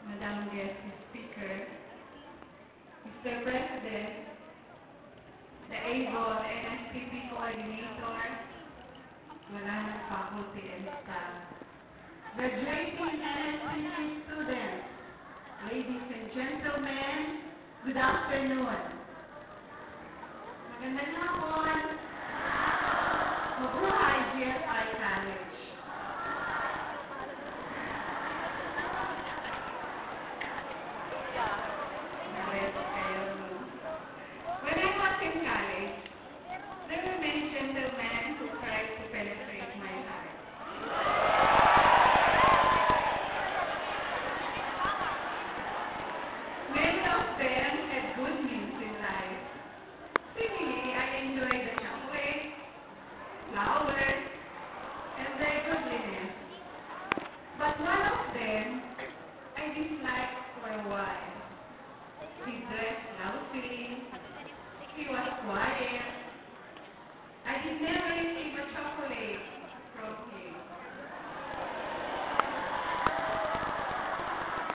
Madam Guest Speaker, Mr. President, the ABOL NSPP Coordinator, Maraming Faculty and Staff, graduating NSPP students, ladies and gentlemen, good afternoon. Magandang hapon. Mabuhay GFI College. When I was in college, there were many gentlemen who tried to penetrate my heart. Many of them had good news in life. Seemingly, I enjoyed the chocolate, flowers, and their goodliness. But one of them I disliked for a while. He dressed loudly. He was quiet. I did never